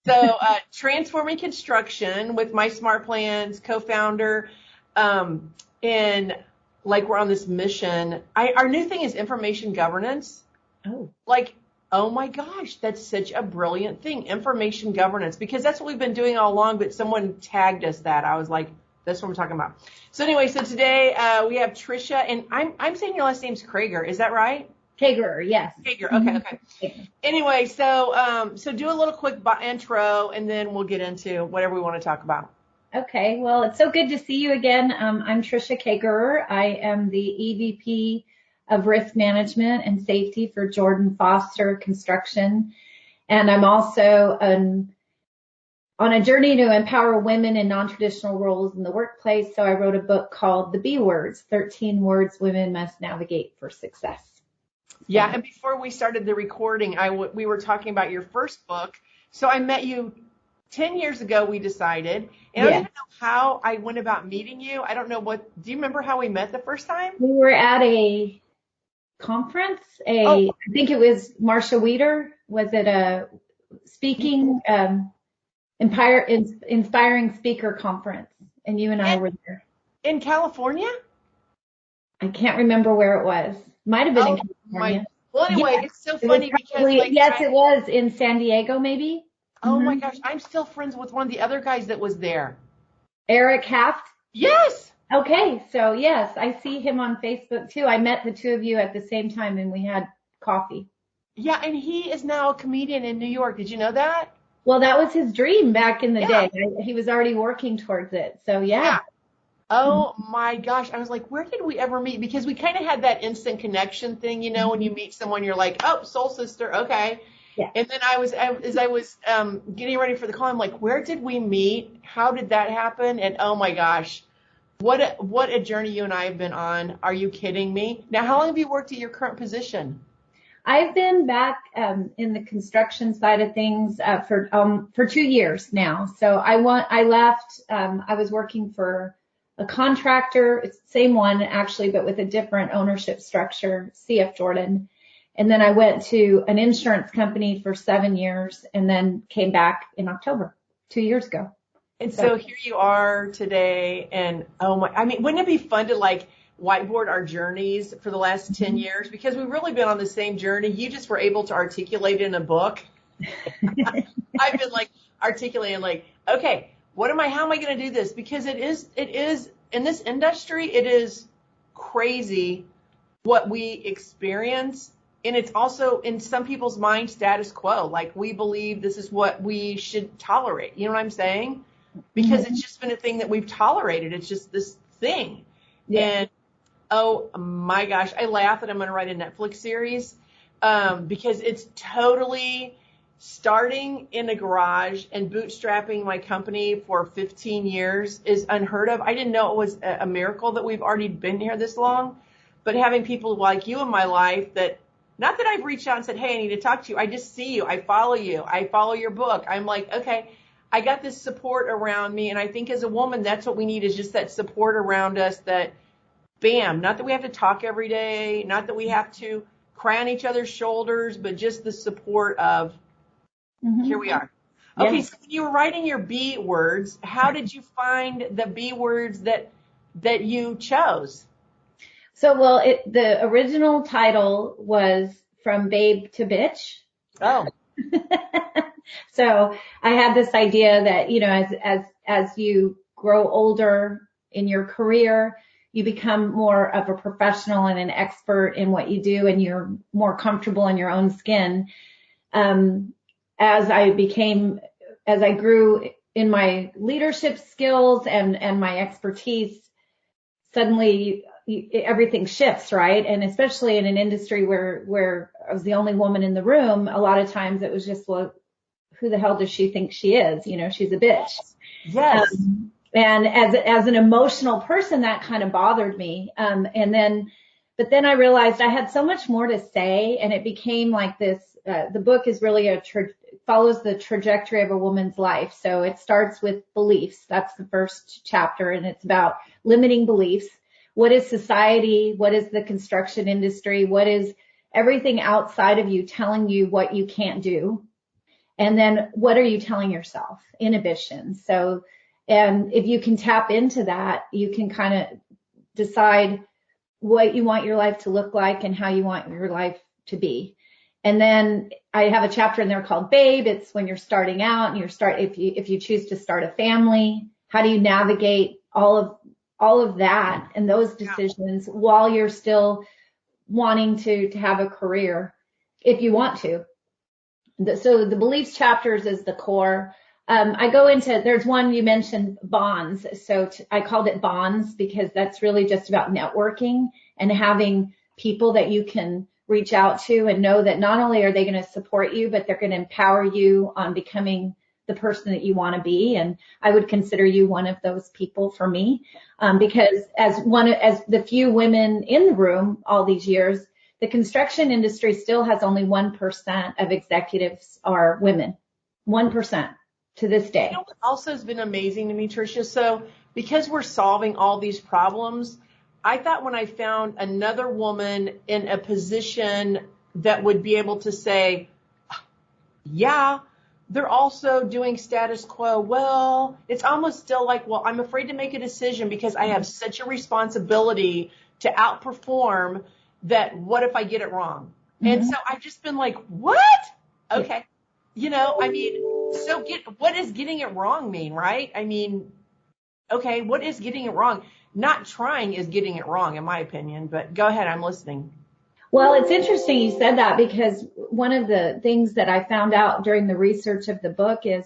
So transforming construction with my Smart Plans co-founder, and like we're on this mission. Our new thing is information governance. Oh. Like, oh my gosh, that's such a brilliant thing, information governance, because that's what we've been doing all along, but someone tagged us that. I was like, that's what I'm talking about. So anyway, so today we have Tricia, and I'm saying your last name's Kagerer. Is that right? Kagerer, yes. Kagerer, okay. Anyway, so do a little quick intro, and then we'll get into whatever we want to talk about. Okay, well, it's so good to see you again. I'm Tricia Kagerer. I am the EVP of Risk Management and Safety for Jordan Foster Construction, and I'm also on a journey to empower women in non-traditional roles in the workplace. So I wrote a book called The B Words, 13 Words Women Must Navigate for Success. Yeah, and before we started the recording, we were talking about your first book. So I met you 10 years ago, we decided. And I don't even know how I went about meeting you. I don't know do you remember how we met the first time? We were at a conference, I think it was Marsha Weeder. Was it a speaking, inspiring speaker conference? And you and I were there. In California? I can't remember where it was. Might have been in California. Well, anyway, it's so funny because it was in San Diego, maybe. Oh my gosh, I'm still friends with one of the other guys that was there. Eric Haft? Yes. Okay, so yes, I see him on Facebook too. I met the two of you at the same time and we had coffee. Yeah, and he is now a comedian in New York. Did you know that? Well, that was his dream back in the day. He was already working towards it. So yeah. Oh my gosh. I was like, where did we ever meet? Because we kind of had that instant connection thing, you know, when you meet someone, you're like, oh, soul sister. Okay. Yeah. And then as I was getting ready for the call, I'm like, where did we meet? How did that happen? And oh my gosh, what a journey you and I have been on. Are you kidding me? Now, how long have you worked at your current position? I've been back in the construction side of things for 2 years now. So I left. I was working for a contractor, it's the same one actually, but with a different ownership structure, CF Jordan. And then I went to an insurance company for 7 years and then came back in October, 2 years ago. And so here you are today. And wouldn't it be fun to like whiteboard our journeys for the last 10 years? Because we've really been on the same journey. You just were able to articulate it in a book. I've been like articulating like, okay, how am I going to do this? Because it is in this industry, it is crazy what we experience. And it's also in some people's mind status quo. Like we believe this is what we should tolerate. You know what I'm saying? Because it's just been a thing that we've tolerated. It's just this thing. Yeah. And oh my gosh, I laugh that I'm going to write a Netflix series because it's totally starting in a garage and bootstrapping my company for 15 years is unheard of. I didn't know it was a miracle that we've already been here this long, but having people like you in my life that, not that I've reached out and said, hey, I need to talk to you. I just see you. I follow your book. I'm like, okay, I got this support around me. And I think as a woman, that's what we need is just that support around us that, bam, not that we have to talk every day, not that we have to cry on each other's shoulders, but just the support of, here we are. Okay, yes. So when you were writing your B words, how did you find the B words that you chose? So, well, the original title was From Babe to Bitch. Oh. So I had this idea that, you know, as you grow older in your career, you become more of a professional and an expert in what you do, and you're more comfortable in your own skin. As I grew in my leadership skills and my expertise, suddenly everything shifts, right? And especially in an industry where I was the only woman in the room, a lot of times it was just, well, who the hell does she think she is? You know, she's a bitch. Yes. And as an emotional person, that kind of bothered me. But then I realized I had so much more to say, and it became like this. The book is really follows the trajectory of a woman's life. So it starts with beliefs. That's the first chapter, and it's about limiting beliefs. What is society? What is the construction industry? What is everything outside of you telling you what you can't do? And then what are you telling yourself? Inhibition. So, and if you can tap into that, you can kind of decide what you want your life to look like and how you want your life to be. And then I have a chapter in there called Babe. It's when you're starting out and if you choose to start a family, how do you navigate all of that and those decisions while you're still wanting to have a career if you want to. So the beliefs chapters is the core. I go into, there's one you mentioned, bonds. So I called it bonds because that's really just about networking and having people that you can reach out to and know that not only are they going to support you, but they're going to empower you on becoming the person that you want to be. And I would consider you one of those people for me, because as the few women in the room all these years, the construction industry still has only 1% of executives are women. 1% to this day. You know what also has been amazing to me, Tricia? So because we're solving all these problems, I thought when I found another woman in a position that would be able to say, yeah, they're also doing status quo. Well, it's almost still like, well, I'm afraid to make a decision because I have such a responsibility to outperform that what if I get it wrong? And so I've just been like, what? Okay. You know, I mean, so what does getting it wrong mean, right? I mean, okay, what is getting it wrong? Not trying is getting it wrong, in my opinion, but go ahead, I'm listening. Well, it's interesting you said that because one of the things that I found out during the research of the book is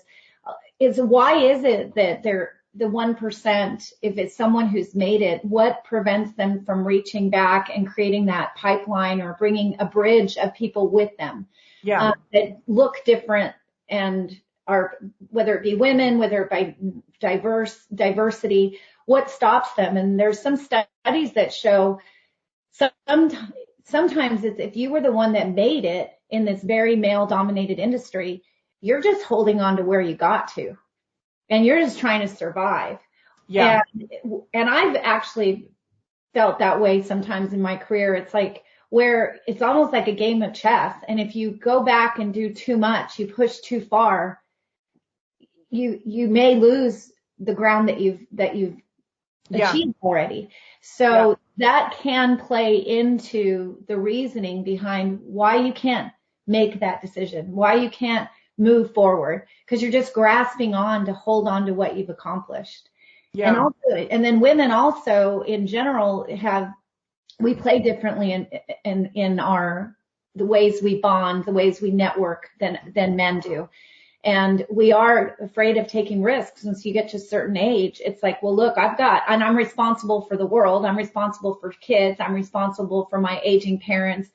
why is it that they're the 1%, if it's someone who's made it, what prevents them from reaching back and creating that pipeline or bringing a bridge of people with them that look different and are, whether it be women, whether it be diversity, what stops them? And there's some studies that show sometimes it's if you were the one that made it in this very male-dominated industry, you're just holding on to where you got to, and you're just trying to survive. Yeah. And I've actually felt that way sometimes in my career. It's like where it's almost like a game of chess, and if you go back and do too much, you push too far, you may lose the ground that you've achieved already. So that can play into the reasoning behind why you can't make that decision, why you can't move forward, because you're just grasping on to hold on to what you've accomplished. Yeah. And then women also in general we play differently in the ways we bond, the ways we network than men do. And we are afraid of taking risks. Once you get to a certain age, it's like, well, look, and I'm responsible for the world. I'm responsible for kids. I'm responsible for my aging parents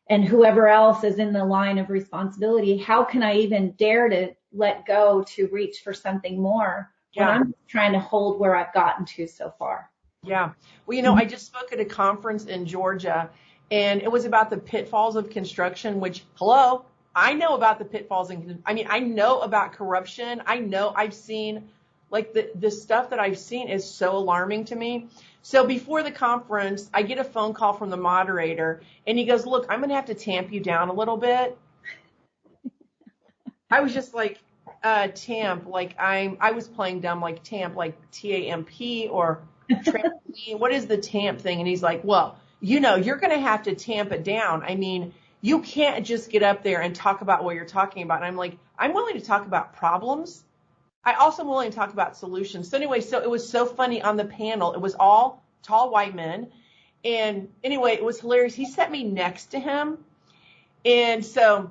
and whoever else is in the line of responsibility. How can I even dare to let go to reach for something more when I'm trying to hold where I've gotten to so far? Yeah. Well, I just spoke at a conference in Georgia, and it was about the pitfalls of construction, which, I know about the pitfalls I know about corruption. I've seen, like, the stuff that I've seen is so alarming to me. So before the conference, I get a phone call from the moderator, and he goes, look, I'm going to have to tamp you down a little bit. I was just like, tamp, like I was playing dumb, like tamp, like TAMP or trampoline. What is the tamp thing? And he's like, well, you're going to have to tamp it down. I mean, you can't just get up there and talk about what you're talking about. And I'm like, I'm willing to talk about problems. I also am willing to talk about solutions. So anyway, so it was so funny on the panel. It was all tall white men. And anyway, it was hilarious. He sat me next to him. And so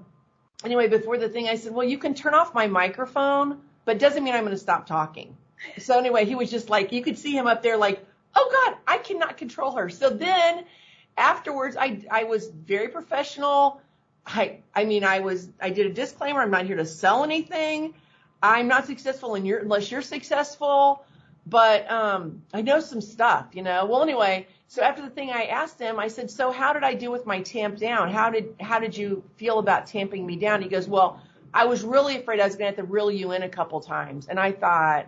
anyway, before the thing, I said, well, you can turn off my microphone, but doesn't mean I'm going to stop talking. So anyway, he was just like, you could see him up there like, oh God, I cannot control her. So then afterwards, I was very professional. I did a disclaimer. I'm not here to sell anything. I'm not successful unless you're successful. But I know some stuff, Well, anyway, so after the thing, I asked him. I said, so how did I do with my tamp down? How did you feel about tamping me down? He goes, well, I was really afraid I was going to have to reel you in a couple times. And I thought,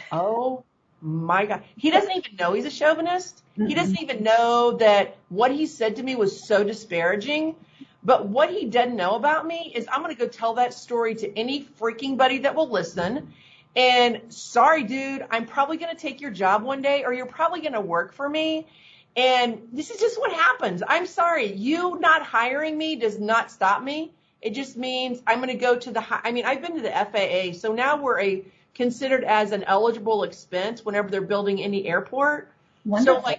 oh my God, he doesn't even know he's a chauvinist. Mm-hmm. He doesn't even know that what he said to me was so disparaging. But what he doesn't know about me is I'm going to go tell that story to any freaking buddy that will listen. And sorry, dude, I'm probably going to take your job one day, or you're probably going to work for me. And this is just what happens. I'm sorry. You not hiring me does not stop me. It just means I'm going to go to I've been to the FAA. So now we're considered as an eligible expense whenever they're building any airport. Wonderful. So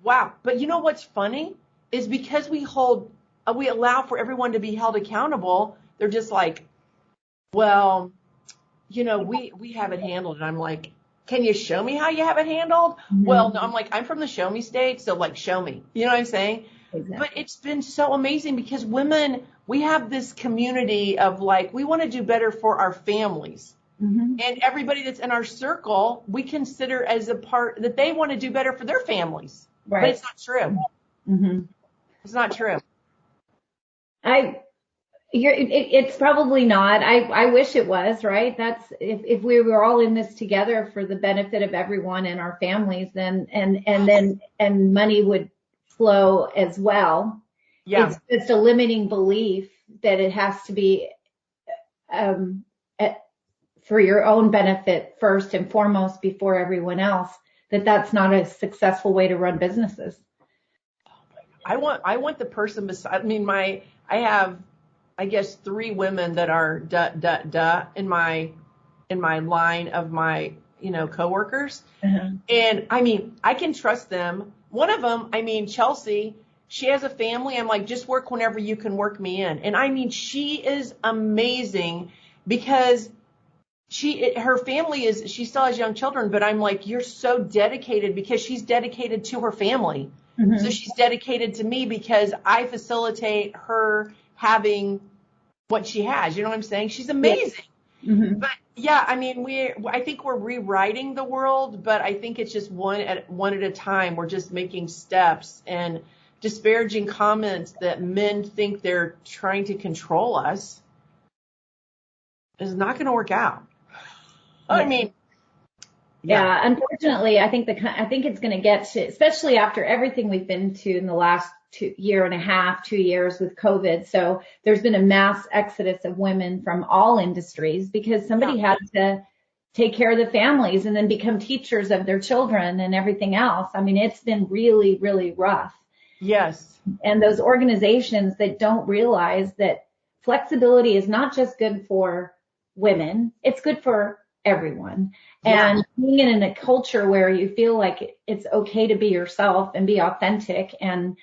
wow. But you know what's funny is because we allow for everyone to be held accountable. They're just like, well, we have it handled. And I'm like, can you show me how you have it handled? Mm-hmm. Well, no, I'm like, I'm from the show me state. So show me, you know what I'm saying? Exactly. But it's been so amazing because women, we have this community of we want to do better for our families. Mm-hmm. And everybody that's in our circle, we consider as a part that they want to do better for their families. Right. But it's not true. Mm-hmm. It's not true. It's probably not. I wish it was, right? That's if we were all in this together for the benefit of everyone and our families, then and money would flow as well. Yeah. It's just a limiting belief that it has to be for your own benefit first and foremost before everyone else. That's not a successful way to run businesses. I want the person beside I have, I guess, 3 women that are in my line of my, coworkers. Uh-huh. And I can trust them. One of them, Chelsea, she has a family. I'm like, just work whenever you can work me in. And she is amazing because her family she still has young children, but I'm like, you're so dedicated because she's dedicated to her family. Mm-hmm. So she's dedicated to me because I facilitate her having what she has. You know what I'm saying? She's amazing. Yes. Mm-hmm. But yeah, I think we're rewriting the world, but I think it's just one at a time. We're just making steps, and disparaging comments that men think they're trying to control us is not going to work out. Yeah. Yeah, unfortunately, I think it's going to get to, especially after everything we've been to in the last 2 years with COVID. So there's been a mass exodus of women from all industries because somebody had to take care of the families and then become teachers of their children and everything else. It's been really, really rough. Yes. And those organizations that don't realize that flexibility is not just good for women, it's good for everyone. Yeah. And being in a culture where you feel like it's okay to be yourself and be authentic and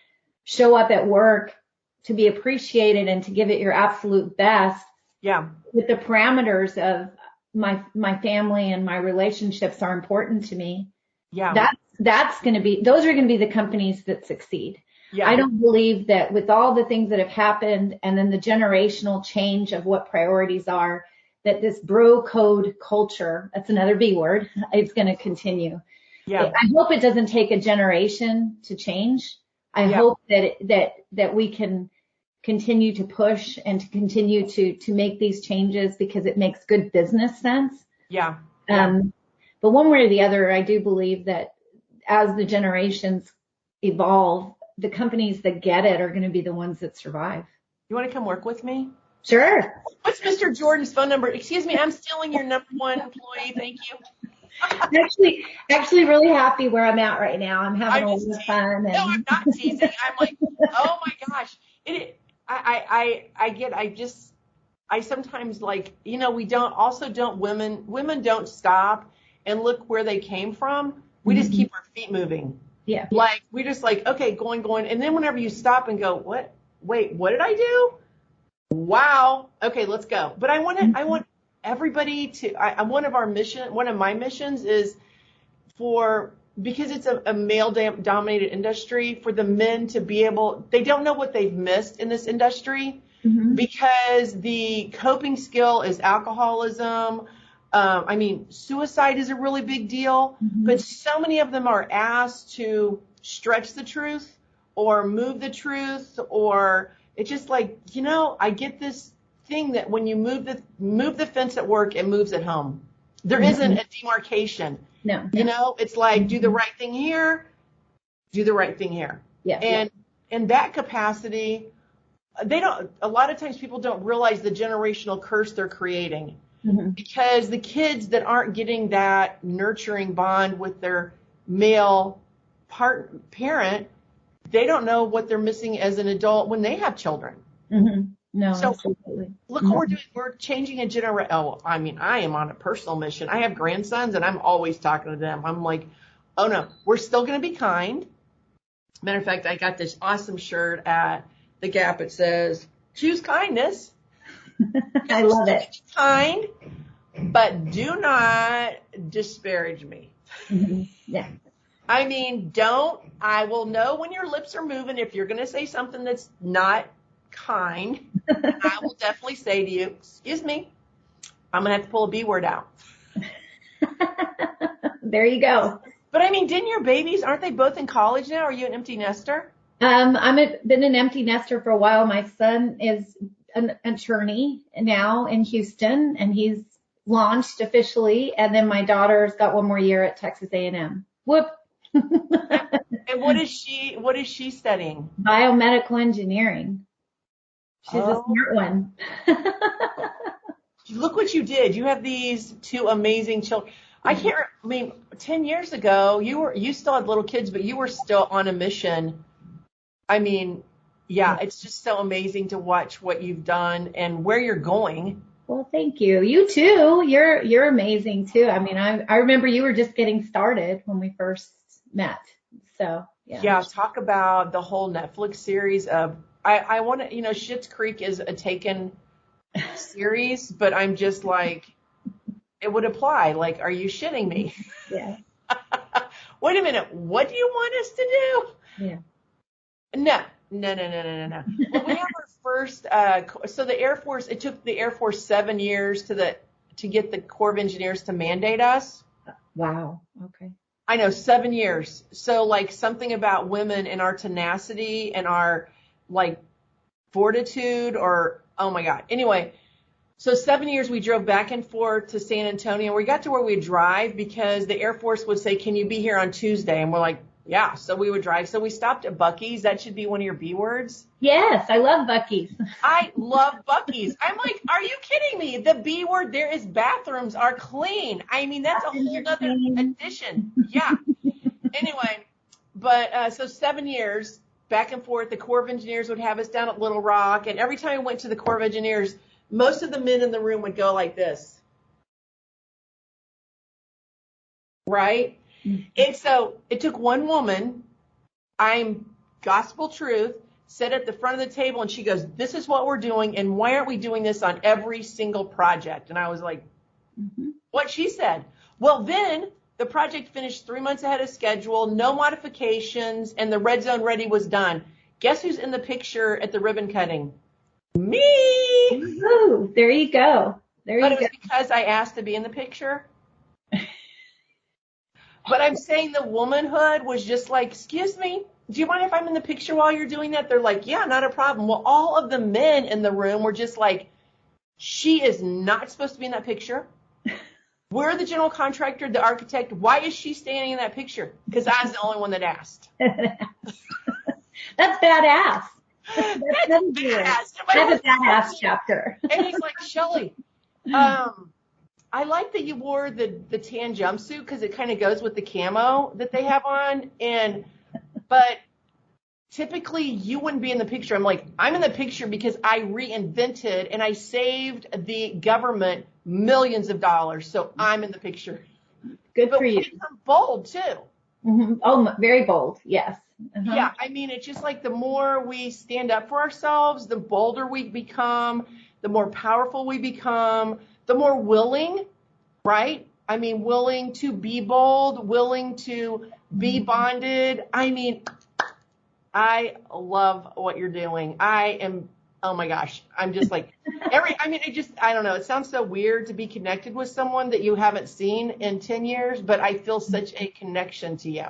show up at work to be appreciated and to give it your absolute best. Yeah. With the parameters of my family and my relationships are important to me. Yeah. Those are going to be the companies that succeed. Yeah. I don't believe that with all the things that have happened and then the generational change of what priorities are, that this bro code culture, that's another B word, it's going to continue. Yeah. I hope it doesn't take a generation to change. I hope that we can continue to push and to continue to make these changes because it makes good business sense. Yeah. But one way or the other, I do believe that as the generations evolve, the companies that get it are going to be the ones that survive. You want to come work with me? Sure. What's Mr. Jordan's phone number? Excuse me, I'm stealing your number 1 employee. Thank you. Actually really happy where I'm at right now. I'm having a lot of fun. And... No, I'm not teasing. I'm like, oh my gosh. I sometimes women don't stop and look where they came from. We just keep our feet moving. Yeah. We just okay, going. And then whenever you stop and go, what did I do? Wow. Okay, let's go. But I want everybody to, one of my missions is because it's a male dominated industry, for the men to be they don't know what they've missed in this industry because the coping skill is alcoholism. Suicide is a really big deal, but so many of them are asked to stretch the truth or move the truth, or it's just I get this thing that when you move the fence at work, it moves at home. There isn't a demarcation. No. It's do the right thing here, do the right thing here. Yeah. And in that capacity, a lot of times people don't realize the generational curse they're creating. Mm-hmm. Because the kids that aren't getting that nurturing bond with their male parent, they don't know what they're missing as an adult when they have children. Mm-hmm. No, So absolutely. look what we're doing. We're changing a generation. Oh, I mean, I am on a personal mission. I have grandsons, and I'm always talking to them. I'm like, oh no, we're still going to be kind. Matter of fact, I got this awesome shirt at the Gap. It says, "Choose kindness." I love it. Kind, but do not disparage me. Mm-hmm. Yeah. I mean, I will know when your lips are moving if you're going to say something that's not kind. I will definitely say to you, excuse me, I'm going to have to pull a B word out. There you go. But I mean, aren't they both in college now? Are you an empty nester? Been an empty nester for a while. My son is an attorney now in Houston, and he's launched officially. And then my daughter's got one more year at Texas A&M. Whoop. And what is she studying? Biomedical engineering. She's a smart one. Look what you did. You have these two amazing children. 10 years ago, you still had little kids, but you were still on a mission. I mean, yeah, it's just so amazing to watch what you've done and where you're going. Well, thank you. You too. You're amazing too. I mean, I remember you were just getting started when we first met. So, yeah. Yeah, talk about the whole Netflix series of, I want to, Schitt's Creek is a taken series, but I'm just like, it would apply. Like, are you shitting me? Yeah. Wait a minute. What do you want us to do? Yeah. No. Well, we have our first, so the Air Force, it took the Air Force 7 years to get the Corps of Engineers to mandate us. Wow. Okay. I know, 7 years. So like something about women and our tenacity and our like fortitude oh my God. Anyway, so 7 years we drove back and forth to San Antonio. We got to where we'd drive because the Air Force would say, can you be here on Tuesday? And we're like, yeah. So we would drive. So we stopped at Buc-ee's. That should be one of your B words. Yes, I love Buc-ee's. I love Buc-ee's. I'm like, are you kidding me? The B word there is bathrooms are clean. I mean, that's a whole other addition. Yeah. Anyway, but so 7 years back and forth, the Corps of Engineers would have us down at Little Rock. And every time we went to the Corps of Engineers, most of the men in the room would go like this. Right? And so it took one woman, I'm gospel truth, sat at the front of the table and she goes, this is what we're doing. And why aren't we doing this on every single project? And I was like, what she said. Well, then the project finished 3 months ahead of schedule, no modifications, and the red zone ready was done. Guess who's in the picture at the ribbon cutting? Me. Ooh, there you go. But it was because I asked to be in the picture. But I'm saying the womanhood was just like, excuse me, do you mind if I'm in the picture while you're doing that? They're like, yeah, not a problem. Well, all of the men in the room were just like, she is not supposed to be in that picture. We're the general contractor, the architect. Why is she standing in that picture? Because I was the only one that asked. That's badass. That's badass. That's a badass chapter. And he's like, Shelley, I like that you wore the tan jumpsuit because it kind of goes with the camo that they have on. But typically you wouldn't be in the picture. I'm like, I'm in the picture because I reinvented and I saved the government millions of dollars. So I'm in the picture. Good for you. I'm bold too. Mm-hmm. Oh, very bold. Yes. Uh-huh. Yeah. I mean, it's just like the more we stand up for ourselves, the bolder we become, the more powerful we become, the more willing, right? I mean, willing to be bold, willing to be bonded. I mean, I love what you're doing. Oh my gosh. I'm just like, I don't know. It sounds so weird to be connected with someone that you haven't seen in 10 years, but I feel such a connection to you.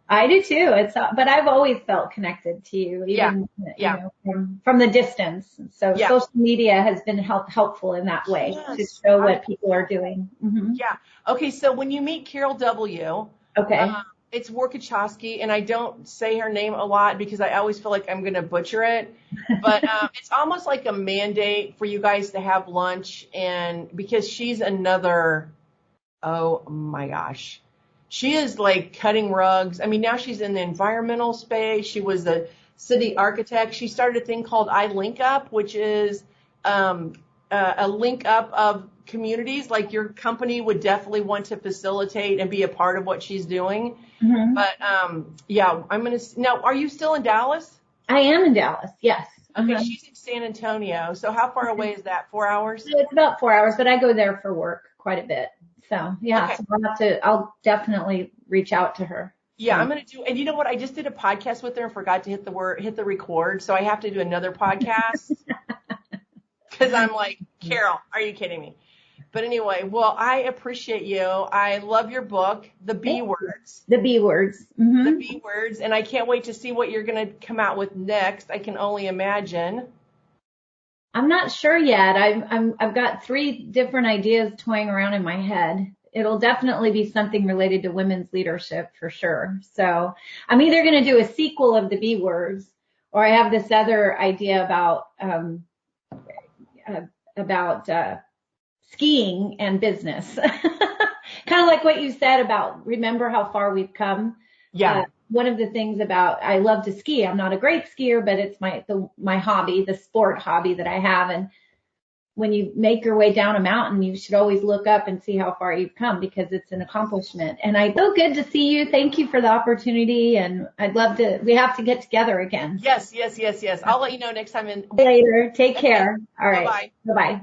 I do too. But I've always felt connected to you, even you know, from the distance. So social media has been helpful in that way to show what people are doing. Mm-hmm. Yeah. Okay. So when you meet Carol W. Okay. It's Workachowski, and I don't say her name a lot because I always feel like I'm going to butcher it. But it's almost like a mandate for you guys to have lunch, and because she's another, oh my gosh, she is like cutting rugs. I mean, now she's in the environmental space. She was the city architect. She started a thing called iLinkUp, which is a link up of communities. Like your company would definitely want to facilitate and be a part of what she's doing. Mm-hmm. But yeah, now, are you still in Dallas? I am in Dallas, yes. Okay, she's in San Antonio. So how far away is that? 4 hours? So it's about 4 hours, but I go there for work quite a bit. So yeah, Okay. so I'll definitely reach out to her. Yeah, So. I'm going to do, and you know what? I just did a podcast with her and forgot to hit the record. So I have to do another podcast because I'm like, Carol, are you kidding me? But anyway, well, I appreciate you. I love your book, The B Words. The B Words. Mm-hmm. The B Words. And I can't wait to see what you're going to come out with next. I can only imagine. I'm not sure yet. I've got 3 different ideas toying around in my head. It'll definitely be something related to women's leadership for sure. So I'm either going to do a sequel of the B Words, or I have this other idea about skiing and business. Kind of like what you said about remember how far we've come. Yeah. One of the things about, I love to ski. I'm not a great skier, but it's my hobby, the sport hobby that I have. And when you make your way down a mountain, you should always look up and see how far you've come because it's an accomplishment. And I feel good to see you. Thank you for the opportunity. And we have to get together again. Yes. I'll let you know next time. Later. Take care. All right. Bye-bye. Bye-bye.